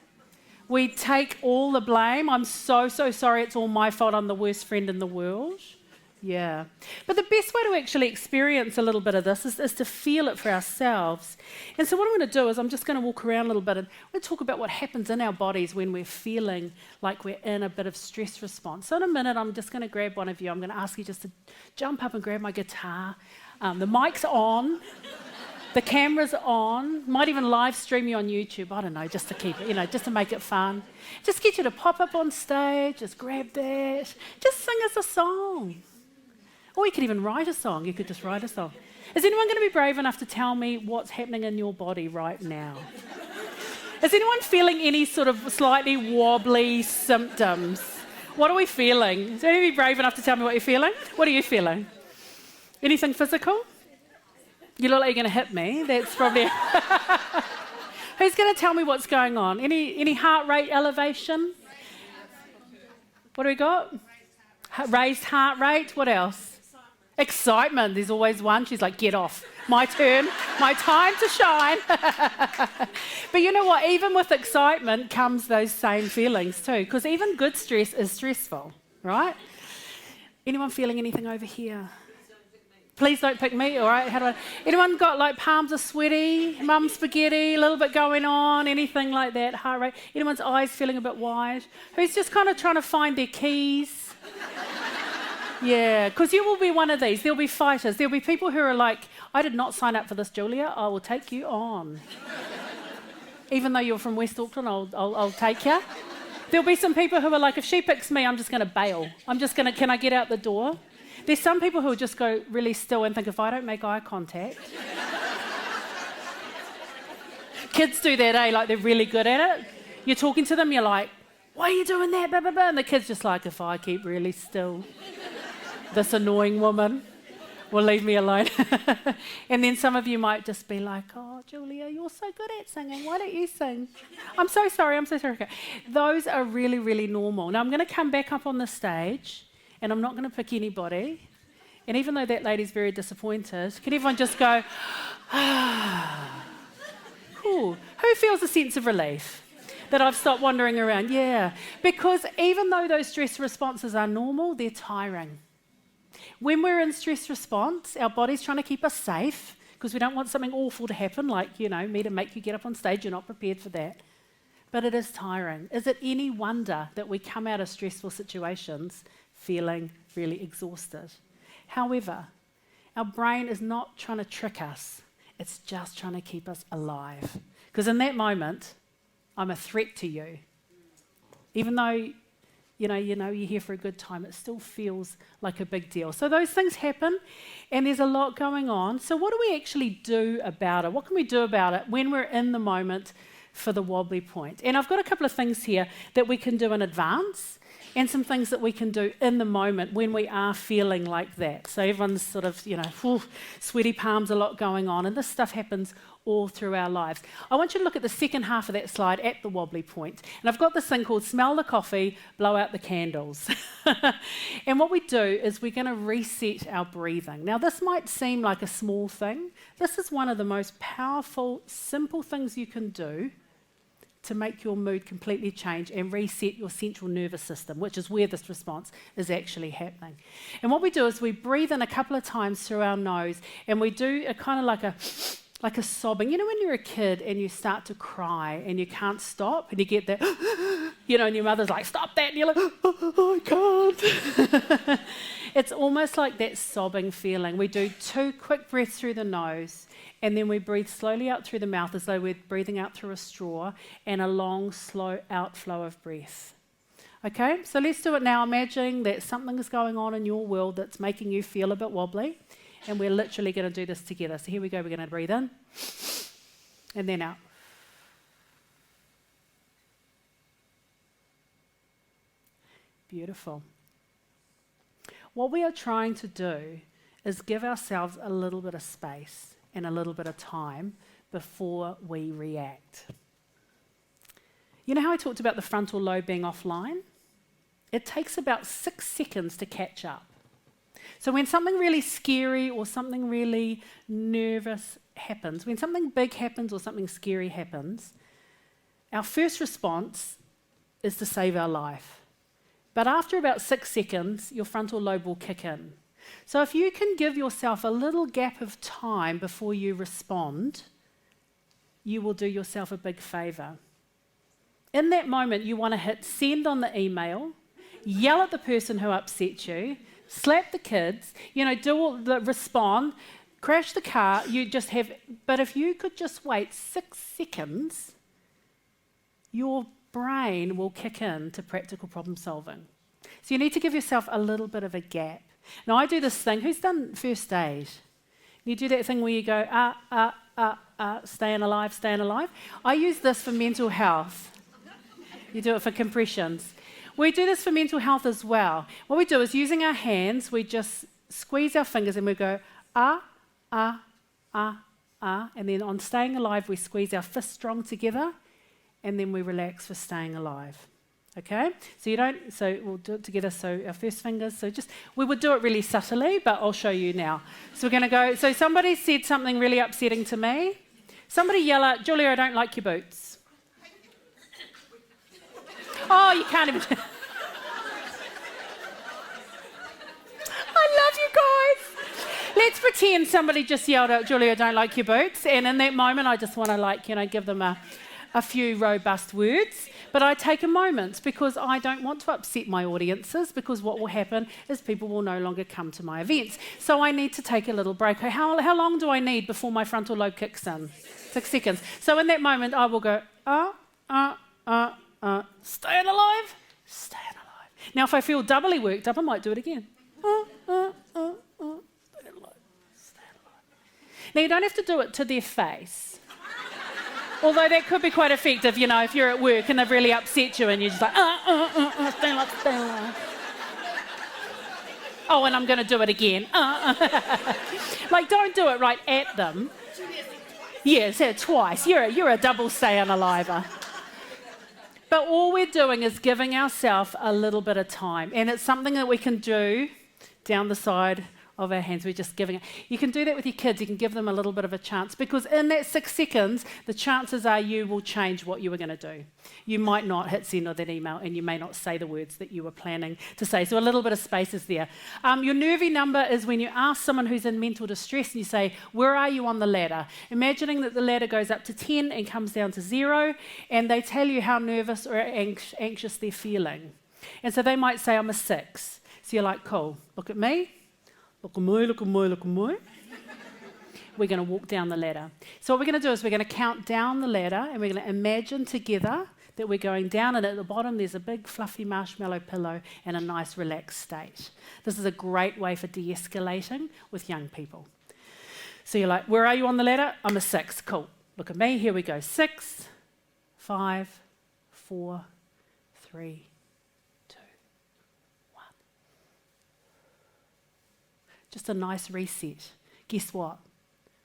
We take all the blame. I'm so sorry, it's all my fault, I'm the worst friend in the world. Yeah. But the best way to actually experience a little bit of this is to feel it for ourselves. And so what I'm going to do is I'm just going to walk around a little bit and we'll talk about what happens in our bodies when we're feeling like we're in a bit of stress response. So in a minute, I'm just going to grab one of you. I'm going to ask you just to jump up and grab my guitar. The mic's on. The camera's on. Might even live stream you on YouTube. I don't know, just to keep it, just to make it fun. Just get you to pop up on stage. Just grab that. Just sing us a song. Or you could even write a song. You could just write a song. Is anyone going to be brave enough to tell me what's happening in your body right now? Is anyone feeling any sort of slightly wobbly symptoms? What are we feeling? Is anyone brave enough to tell me what you're feeling? What are you feeling? Anything physical? You look like you're going to hit me. That's probably... Who's going to tell me what's going on? Any heart rate elevation? What do we got? Raised heart rate. What else? Excitement. There's always one. She's like, get off. My turn. My time to shine. But you know what? Even with excitement comes those same feelings too. Because even good stress is stressful, right? Anyone feeling anything over here? Please don't pick me, all right? Anyone got like palms are sweaty, mum spaghetti, a little bit going on, anything like that, heart rate? Anyone's eyes feeling a bit wide? Who's just kind of trying to find their keys? Yeah, because you will be one of these. There'll be fighters. There'll be people who are like, I did not sign up for this, Julia. I will take you on. Even though you're from West Auckland, I'll take you. There'll be some people who are like, if she picks me, I'm just going to bail. Can I get out the door? There's some people who will just go really still and think, if I don't make eye contact. Kids do that, eh? Like, they're really good at it. You're talking to them, you're like, why are you doing that? Blah, blah, blah. And the kid's just like, if I keep really still, this annoying woman will leave me alone. And then some of you might just be like, oh, Julia, you're so good at singing. Why don't you sing? I'm so sorry. Okay. Those are really, really normal. Now, I'm going to come back up on the stage, and I'm not going to pick anybody. And even though that lady's very disappointed, can everyone just go, ah, cool. Who feels a sense of relief? That I've stopped wandering around? Yeah. Because even though those stress responses are normal, they're tiring. When we're in stress response, our body's trying to keep us safe because we don't want something awful to happen, like, me to make you get up on stage. You're not prepared for that. But it is tiring. Is it any wonder that we come out of stressful situations feeling really exhausted? However, our brain is not trying to trick us. It's just trying to keep us alive. Because in that moment, I'm a threat to you. Even though, you're here for a good time, it still feels like a big deal. So those things happen, and there's a lot going on. So what do we actually do about it? What can we do about it when we're in the moment for the wobbly point? And I've got a couple of things here that we can do in advance and some things that we can do in the moment when we are feeling like that. So everyone's sort of, sweaty palms, a lot going on, and this stuff happens all through our lives. I want you to look at the second half of that slide at the wobbly point. And I've got this thing called smell the coffee, blow out the candles. And what we do is we're going to reset our breathing. Now, this might seem like a small thing. This is one of the most powerful, simple things you can do to make your mood completely change and reset your central nervous system, which is where this response is actually happening. And what we do is we breathe in a couple of times through our nose, and we do a kind of like a sobbing. When you're a kid and you start to cry and you can't stop and you get that, and your mother's like, stop that, and you're like, I can't. It's almost like that sobbing feeling. We do 2 quick breaths through the nose, and then we breathe slowly out through the mouth as though we're breathing out through a straw, and a long, slow outflow of breath. Okay, so let's do it now. Imagining that something is going on in your world that's making you feel a bit wobbly. And we're literally going to do this together. So here we go. We're going to breathe in and then out. Beautiful. What we are trying to do is give ourselves a little bit of space and a little bit of time before we react. You know how I talked about the frontal lobe being offline? It takes about 6 seconds to catch up. So when something really scary or something really nervous happens, when something big happens or something scary happens, our first response is to save our life. But after about 6 seconds, your frontal lobe will kick in. So if you can give yourself a little gap of time before you respond, you will do yourself a big favour. In that moment, you want to hit send on the email, yell at the person who upset you, slap the kids, do all the respond, crash the car, but if you could just wait 6 seconds, your brain will kick in to practical problem solving. So you need to give yourself a little bit of a gap. Now, I do this thing, who's done first aid? You do that thing where you go, staying alive. I use this for mental health. You do it for compressions. We do this for mental health as well. What we do is using our hands, we just squeeze our fingers and we go, and then on staying alive, we squeeze our fists strong together, and then we relax for staying alive. Okay? So we'll do it together, so our first fingers, we would do it really subtly, but I'll show you now. So we're going to go, so somebody said something really upsetting to me. Somebody yell out, Julia, I don't like your boots. Oh, you can't even. I love you guys. Let's pretend somebody just yelled out, Julia, I don't like your boots. And in that moment, I just want to give them a a few robust words, but I take a moment because I don't want to upset my audiences, because what will happen is people will no longer come to my events. So I need to take a little break. How long do I need before my frontal lobe kicks in? 6 seconds. So in that moment, I will go, staying alive, staying alive. Now, if I feel doubly worked up, I might do it again. Now, you don't have to do it to their face. Although that could be quite effective, you know, if you're at work and they've really upset you and you're just like, stay alive, stay alive. Oh, and I'm going to do it again. Like, don't do it right at them. Yeah, say it twice. You're a double staying aliver. But all we're doing is giving ourselves a little bit of time. And it's something that we can do down the side of our hands. We're just giving it. You can do that with your kids. You can give them a little bit of a chance, because in that 6 seconds, the chances are you will change what you were going to do. You might not hit send on that email, and you may not say the words that you were planning to say. So a little bit of space is there. Your nervy number is when you ask someone who's in mental distress and you say, where are you on the ladder? Imagining that the ladder goes up to 10 and comes down to 0, and they tell you how nervous or anxious they're feeling. And so they might say, I'm a 6. So you're like, cool, look at me. Look at me, look at me, look at me. We're going to walk down the ladder. So what we're going to do is we're going to count down the ladder, and we're going to imagine together that we're going down, and at the bottom there's a big fluffy marshmallow pillow and a nice relaxed state. This is a great way for de-escalating with young people. So you're like, where are you on the ladder? I'm a 6. Cool. Look at me. Here we go. 6, 5, 4, 3, just a nice reset. Guess what?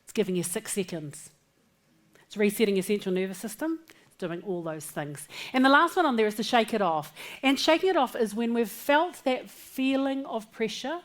It's giving you 6 seconds. It's resetting your central nervous system. It's doing all those things. And the last one on there is to shake it off. And shaking it off is when we've felt that feeling of pressure,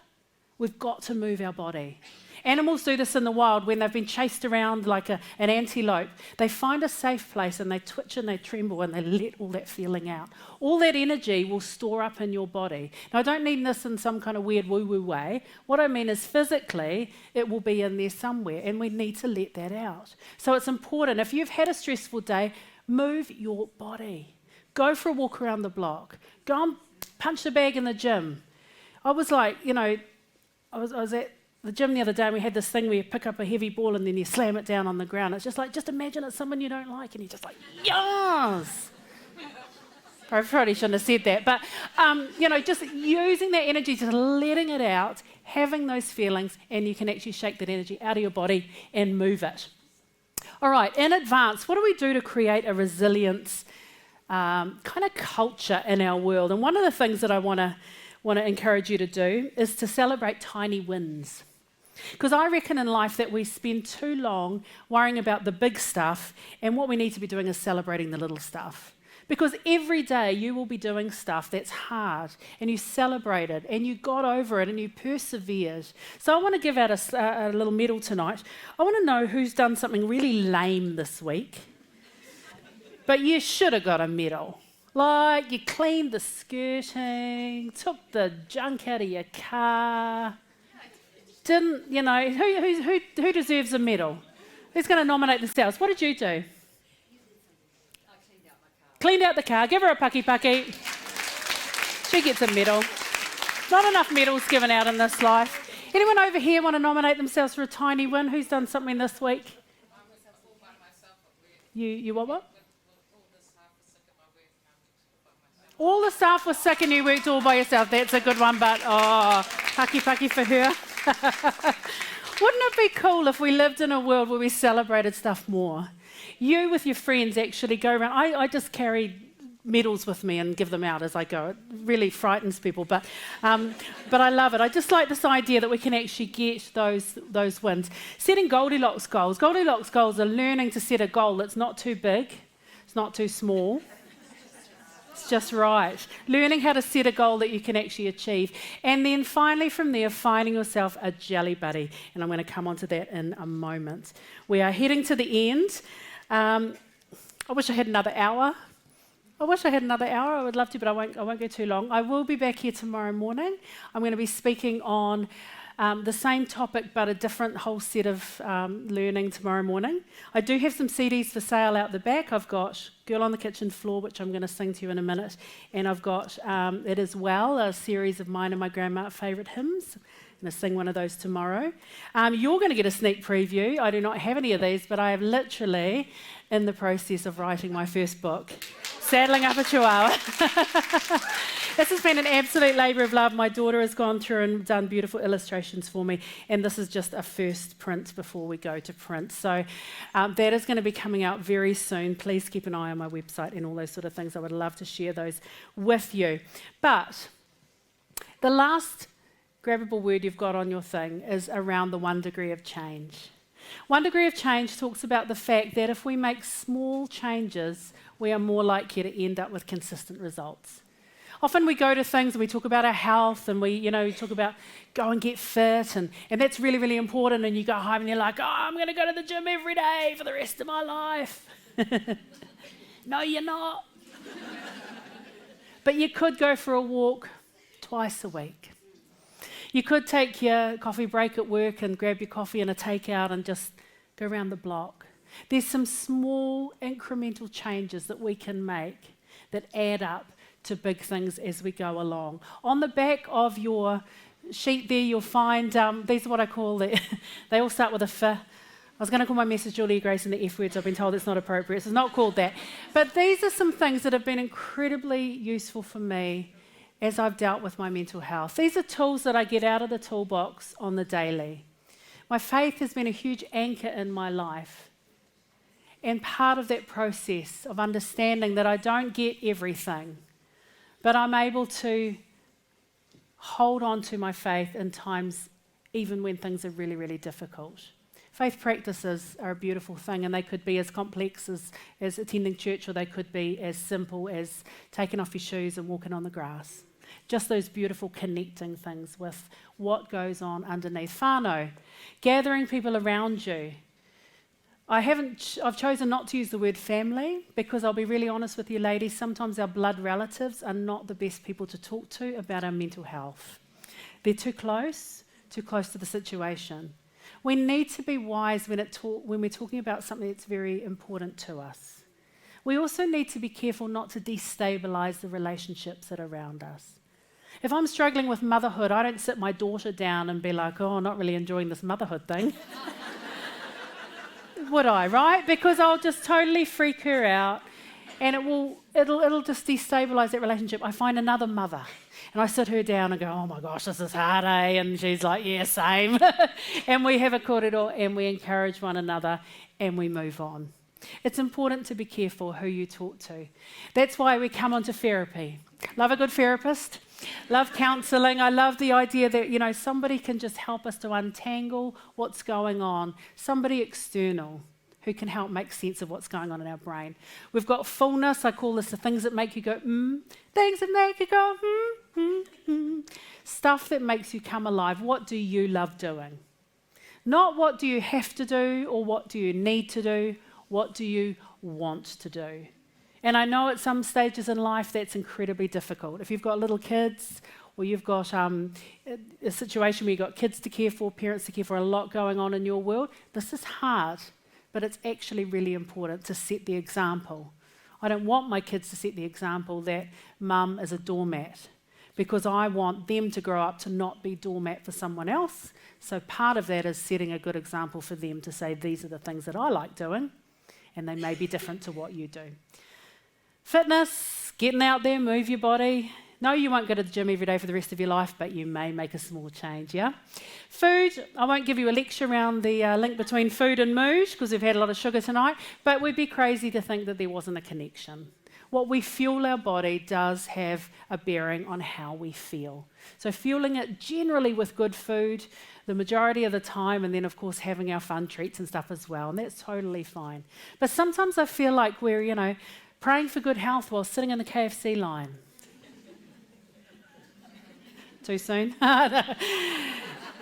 we've got to move our body. Animals do this in the wild when they've been chased around like an antelope. They find a safe place and they twitch and they tremble and they let all that feeling out. All that energy will store up in your body. Now, I don't mean this in some kind of weird woo-woo way. What I mean is physically, it will be in there somewhere, and we need to let that out. So it's important. If you've had a stressful day, move your body. Go for a walk around the block. Go and punch the bag in the gym. I was like, you know, I was at the gym the other day, and we had this thing where you pick up a heavy ball and then you slam it down on the ground. It's just like, just imagine it's someone you don't like, and you're just like, yes! I probably shouldn't have said that, but, you know, just using that energy, just letting it out, having those feelings, and you can actually shake that energy out of your body and move it. All right, in advance, what do we do to create a resilience kind of culture in our world? And one of the things that I want to encourage you to do is to celebrate tiny wins. Because I reckon in life that we spend too long worrying about the big stuff, and what we need to be doing is celebrating the little stuff. Because every day you will be doing stuff that's hard, and you celebrate it, and you got over it, and you persevered. So I want to give out a little medal tonight. I want to know who's done something really lame this week, but you should have got a medal. Like you cleaned the skirting, took the junk out of your car. Didn't, you know, who deserves a medal? Who's going to nominate themselves? What did you do? I cleaned out my car. Cleaned out the car. Give her a pucky. She gets a medal. Not enough medals given out in this life. Anyone over here want to nominate themselves for a tiny win? Who's done something this week? I was all by myself at work. You what? All the staff was sick at my work, and I was all by myself. All the staff was sick and you worked all by yourself. That's a good one, but pucky for her. Wouldn't it be cool if we lived in a world where we celebrated stuff more? You with your friends actually go around. I just carry medals with me and give them out as I go. It really frightens people, but I love it. I just like this idea that we can actually get those wins. Setting Goldilocks goals. Goldilocks goals are learning to set a goal that's not too big, it's not too small. It's just right. Learning how to set a goal that you can actually achieve. And then finally from there, finding yourself a jelly buddy. And I'm going to come on to that in a moment. We are heading to the end. I wish I had another hour. I would love to, but I won't go too long. I will be back here tomorrow morning. I'm going to be speaking on the same topic but a different whole set of learning tomorrow morning. I do have some CDs for sale out the back. I've got Girl on the Kitchen Floor, which I'm going to sing to you in a minute, and I've got it as well, a series of mine and my grandma's favourite hymns. I'm going to sing one of those tomorrow. You're going to get a sneak preview. I do not have any of these, but I am literally in the process of writing my first book, saddling up a chihuahua. This has been an absolute labour of love. My daughter has gone through and done beautiful illustrations for me, and this is just a first print before we go to print. So that is going to be coming out very soon. Please keep an eye on my website and all those sort of things. I would love to share those with you. But the last grabbable word you've got on your thing is around the 1 degree of change. 1 degree of change talks about the fact that if we make small changes, we are more likely to end up with consistent results. Often we go to things and we talk about our health and we talk about go and get fit and that's really, really important, and you go home and you're like, oh, I'm going to go to the gym every day for the rest of my life. No, you're not. But you could go for a walk twice a week. You could take your coffee break at work and grab your coffee and a takeout and just go around the block. There's some small incremental changes that we can make that add up to big things as we go along. On the back of your sheet there, you'll find, these are what I call, they all start with a F. I was going to call my message Julia Grace and the F words. I've been told it's not appropriate, so it's not called that. But these are some things that have been incredibly useful for me as I've dealt with my mental health. These are tools that I get out of the toolbox on the daily. My faith has been a huge anchor in my life. And part of that process of understanding that I don't get everything, but I'm able to hold on to my faith in times even when things are really, really difficult. Faith practices are a beautiful thing, and they could be as complex as attending church, or they could be as simple as taking off your shoes and walking on the grass. Just those beautiful connecting things with what goes on underneath. Whānau, gathering people around you. I've chosen not to use the word family because I'll be really honest with you ladies, sometimes our blood relatives are not the best people to talk to about our mental health. They're too close to the situation. We need to be wise when we're talking about something that's very important to us. We also need to be careful not to destabilise the relationships that are around us. If I'm struggling with motherhood, I don't sit my daughter down and be like, oh, I'm not really enjoying this motherhood thing. Would I, right? Because I'll just totally freak her out, and it'll just destabilise that relationship. I find another mother, and I sit her down and go, oh my gosh, this is hard, eh? And she's like, yeah, same. And we have a kōrero, and we encourage one another, and we move on. It's important to be careful who you talk to. That's why we come onto therapy. Love a good therapist. Love counselling. I love the idea that, somebody can just help us to untangle what's going on. Somebody external who can help make sense of what's going on in our brain. We've got fullness. I call this the things that make you go, things that make you go, Stuff that makes you come alive. What do you love doing? Not what do you have to do or what do you need to do. What do you want to do? And I know at some stages in life that's incredibly difficult. If you've got little kids or you've got a situation where you've got kids to care for, parents to care for, a lot going on in your world, this is hard, but it's actually really important to set the example. I don't want my kids to set the example that mum is a doormat, because I want them to grow up to not be doormat for someone else. So part of that is setting a good example for them to say, these are the things that I like doing, and they may be different to what you do. Fitness, getting out there, move your body. No, you won't go to the gym every day for the rest of your life, but you may make a small change, yeah? Food, I won't give you a lecture around the link between food and mood, because we've had a lot of sugar tonight, but we'd be crazy to think that there wasn't a connection. What we fuel our body does have a bearing on how we feel. So fueling it generally with good food the majority of the time, and then of course having our fun treats and stuff as well, and that's totally fine. But sometimes I feel like we're, praying for good health while sitting in the KFC line. Too soon?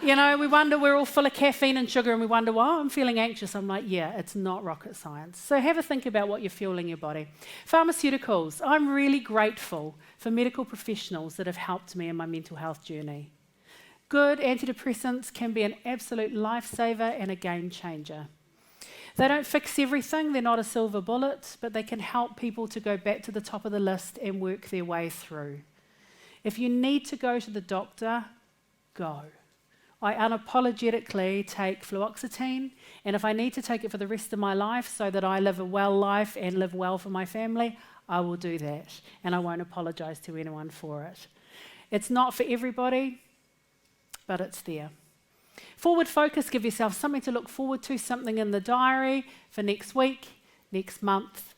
We wonder, we're all full of caffeine and sugar, and we wonder, well, I'm feeling anxious. I'm like, yeah, it's not rocket science. So have a think about what you're fueling your body. Pharmaceuticals. I'm really grateful for medical professionals that have helped me in my mental health journey. Good antidepressants can be an absolute lifesaver and a game changer. They don't fix everything, they're not a silver bullet, but they can help people to go back to the top of the list and work their way through. If you need to go to the doctor, go. I unapologetically take fluoxetine, and if I need to take it for the rest of my life so that I live a well life and live well for my family, I will do that, and I won't apologise to anyone for it. It's not for everybody, but it's there. Forward focus, give yourself something to look forward to, something in the diary for next week, next month,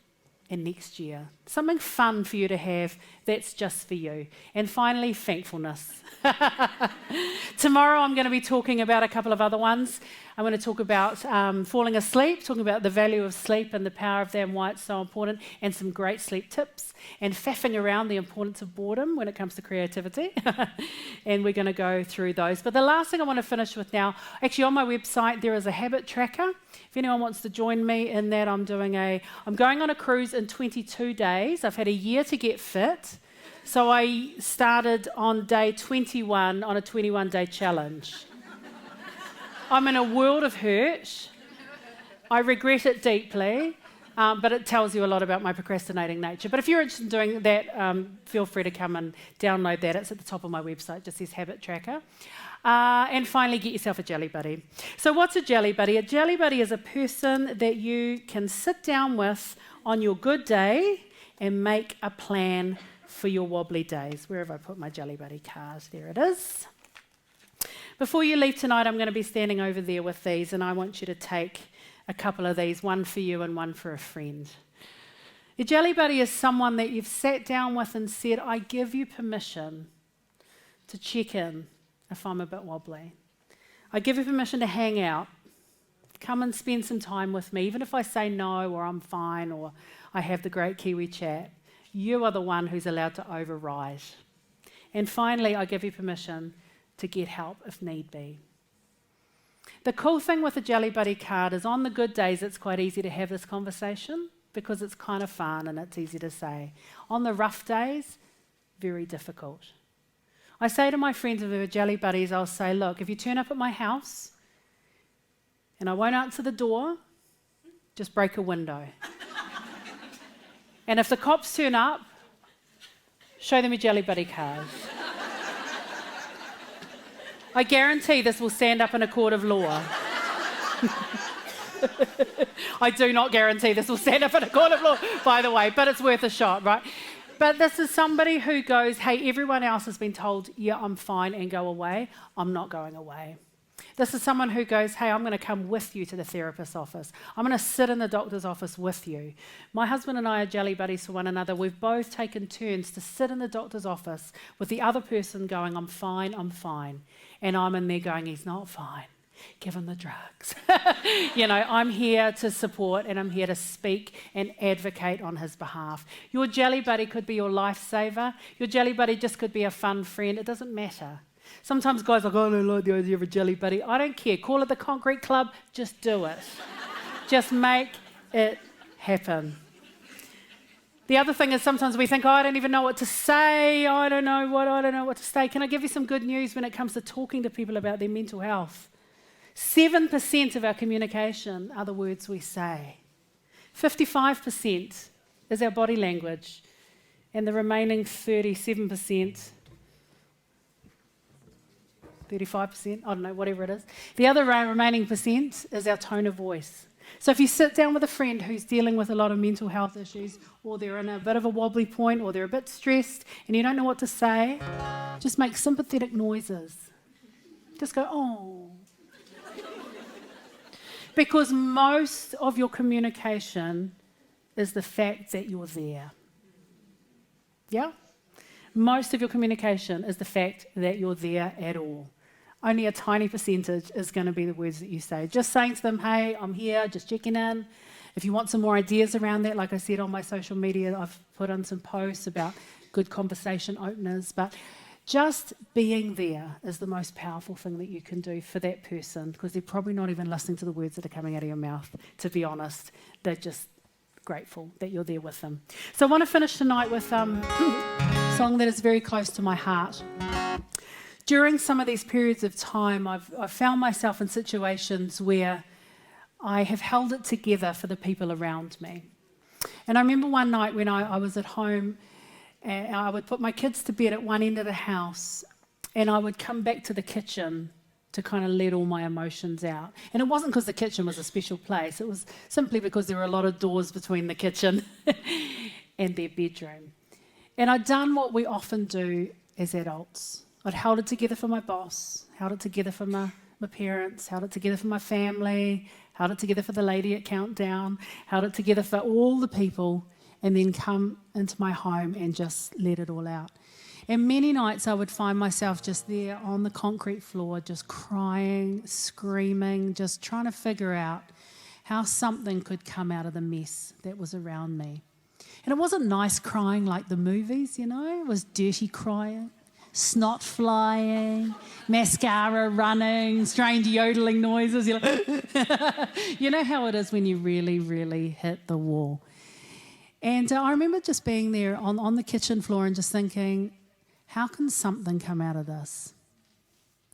and next year. Something fun for you to have that's just for you. And finally, thankfulness. Tomorrow I'm going to be talking about a couple of other ones. I'm going to talk about falling asleep, talking about the value of sleep and the power of that and why it's so important, and some great sleep tips, and faffing around the importance of boredom when it comes to creativity. And we're going to go through those. But the last thing I want to finish with now, actually on my website there is a habit tracker. If anyone wants to join me in that, I'm going on a cruise in 22 days. I've had a year to get fit. So I started on day 21 on a 21-day challenge. I'm in a world of hurt. I regret it deeply, but it tells you a lot about my procrastinating nature. But if you're interested in doing that, feel free to come and download that. It's at the top of my website, just says Habit Tracker. And finally, get yourself a Jelly Buddy. So what's a Jelly Buddy? A Jelly Buddy is a person that you can sit down with on your good day and make a plan for your wobbly days. Where have I put my Jelly Buddy card? There it is. Before you leave tonight, I'm going to be standing over there with these, and I want you to take a couple of these, one for you and one for a friend. Your Jelly Buddy is someone that you've sat down with and said, I give you permission to check in if I'm a bit wobbly. I give you permission to hang out. Come and spend some time with me, even if I say no or I'm fine or I have the great Kiwi chat. You are the one who's allowed to override. And finally, I give you permission to get help if need be. The cool thing with the Jelly Buddy card is on the good days, it's quite easy to have this conversation because it's kind of fun and it's easy to say. On the rough days, very difficult. I say to my friends who are Jelly Buddies, I'll say, look, if you turn up at my house and I won't answer the door, just break a window. And if the cops turn up, show them your Jelly Buddy card. I guarantee this will stand up in a court of law. I do not guarantee this will stand up in a court of law, by the way, but it's worth a shot, right? But this is somebody who goes, hey, everyone else has been told, yeah, I'm fine, and go away. I'm not going away. This is someone who goes, hey, I'm going to come with you to the therapist's office. I'm going to sit in the doctor's office with you. My husband and I are Jelly Buddies for one another. We've both taken turns to sit in the doctor's office with the other person going, I'm fine, I'm fine. And I'm in there going, he's not fine. Give him the drugs. I'm here to support and I'm here to speak and advocate on his behalf. Your Jelly Buddy could be your lifesaver. Your Jelly Buddy just could be a fun friend. It doesn't matter. Sometimes guys are like, I don't like the idea of a Jelly Buddy. I don't care. Call it the Concrete Club. Just do it. Just make it happen. The other thing is sometimes we think, I don't even know what to say. I don't know what to say. Can I give you some good news when it comes to talking to people about their mental health? 7% of our communication are the words we say. 55% is our body language. And the remaining 37%, 35%, I don't know, whatever it is. The other remaining percent is our tone of voice. So if you sit down with a friend who's dealing with a lot of mental health issues, or they're in a bit of a wobbly point, or they're a bit stressed, and you don't know what to say, just make sympathetic noises. Just go, oh. Because most of your communication is the fact that you're there. Yeah? Most of your communication is the fact that you're there at all. Only a tiny percentage is going to be the words that you say. Just saying to them, hey, I'm here, just checking in. If you want some more ideas around that, like I said on my social media, I've put on some posts about good conversation openers. But just being there is the most powerful thing that you can do for that person, because they're probably not even listening to the words that are coming out of your mouth, to be honest. They're just grateful that you're there with them. So I want to finish tonight with a song that is very close to my heart. during some of these periods of time, I've found myself in situations where I have held it together for the people around me. And I remember one night when I was at home, and I would put my kids to bed at one end of the house, and I would come back to the kitchen to kind of let all my emotions out. And it wasn't because the kitchen was a special place, it was simply because there were a lot of doors between the kitchen and their bedroom. And I'd done what we often do as adults. I'd held it together for my boss, held it together for my parents, held it together for my family, held it together for the lady at Countdown, held it together for all the people, and then come into my home and just let it all out. And many nights I would find myself just there on the concrete floor, just crying, screaming, just trying to figure out how something could come out of the mess that was around me. And it wasn't nice crying like the movies, you know, it was dirty crying, snot flying, mascara running, strange yodeling noises. You're like you know how it is when you really, really hit the wall. And I remember just being there on the kitchen floor and just thinking, how can something come out of this?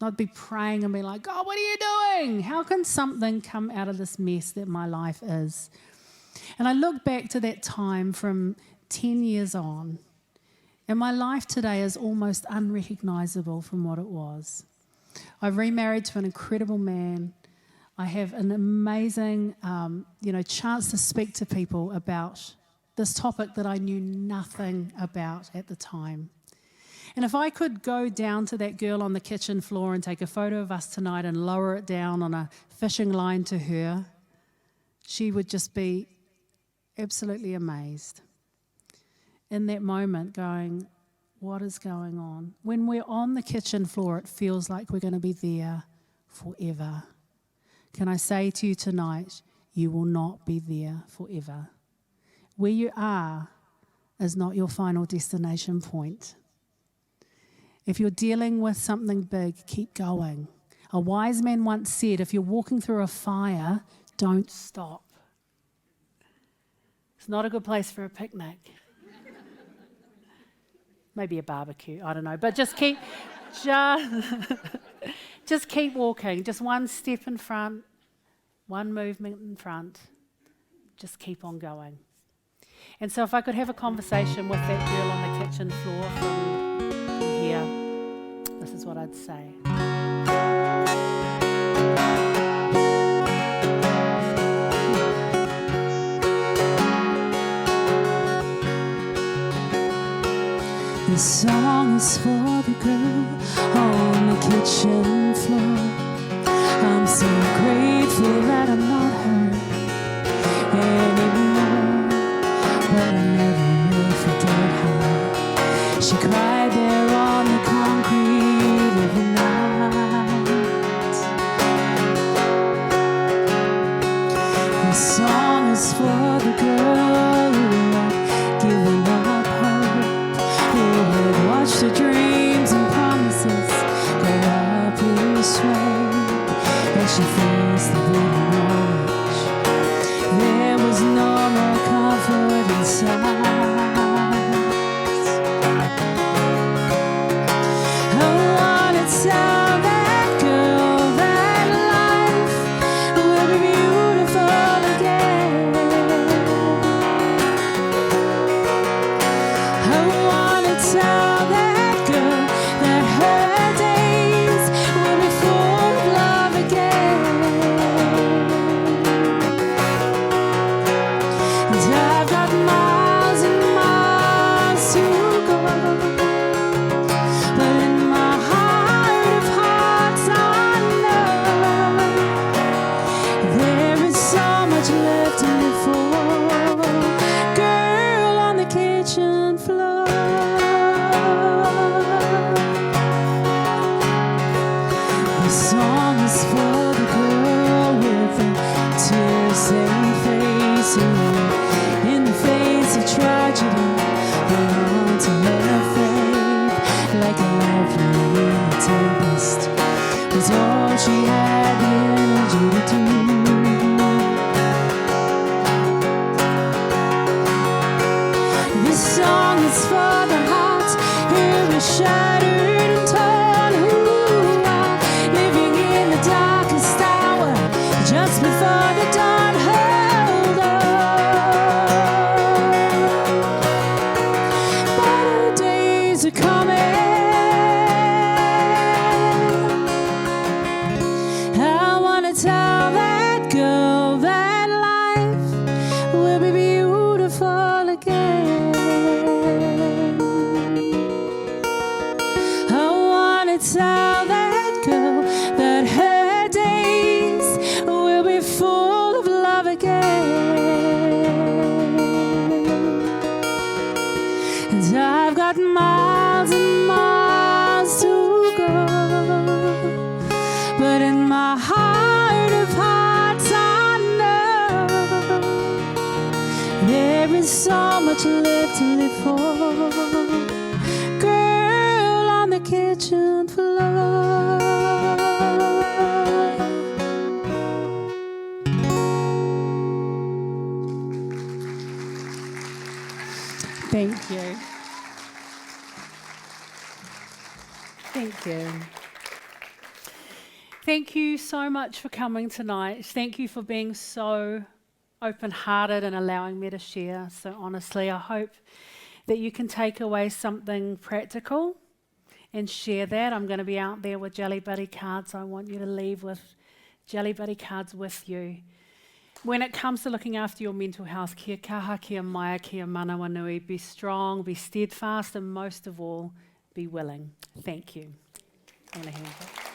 I'd be praying and be like, God, what are you doing? How can something come out of this mess that my life is? And I look back to that time from 10 years on, and my life today is almost unrecognisable from what it was. I've remarried to an incredible man. I have an amazing, chance to speak to people about this topic that I knew nothing about at the time. And if I could go down to that girl on the kitchen floor and take a photo of us tonight and lower it down on a fishing line to her, she would just be absolutely amazed. In that moment going, what is going on? When we're on the kitchen floor, it feels like we're going to be there forever. Can I say to you tonight, you will not be there forever. Where you are is not your final destination point. If you're dealing with something big, keep going. A wise man once said, if you're walking through a fire, don't stop. It's not a good place for a picnic. Maybe a barbecue, I don't know. But just keep walking. Just one step in front, one movement in front. Just keep on going. And so if I could have a conversation with that girl on the kitchen floor from here, this is what I'd say. This song is for the girl on the kitchen floor. I'm so grateful that I'm not her anymore, but I never will forget how she cried there on the concrete every night. This song is for the girl who had given up hope, who had watched her dreams and promises go up this way as she faced the bitter knowledge there was no more comfort inside. Tell that girl that life will be beautiful again. I want to tell that girl that her days will be full of love again. And I've got miles and miles to go, but in my heart left to live for, girl on the kitchen floor. This song is for the girl with the tear-stained face, who in the face of tragedy hung on to her faith like a lifeline in a tempest. Was all she had the energy to do. This song is for the hearts who were shattered and torn, who I've got miles and miles to go, but in my heart of hearts I know there is so much left to live for. Girl on the kitchen floor. Thank you. Thank you. Thank you so much for coming tonight. Thank you for being so open-hearted and allowing me to share. So honestly, I hope that you can take away something practical and share that. I'm going to be out there with Jelly Buddy cards. I want you to leave with Jelly Buddy cards with you. When it comes to looking after your mental health, kia kaha, kia maia, kia manawa nui, be strong, be steadfast, and most of all, be willing. Thank you. I'm going to hand it.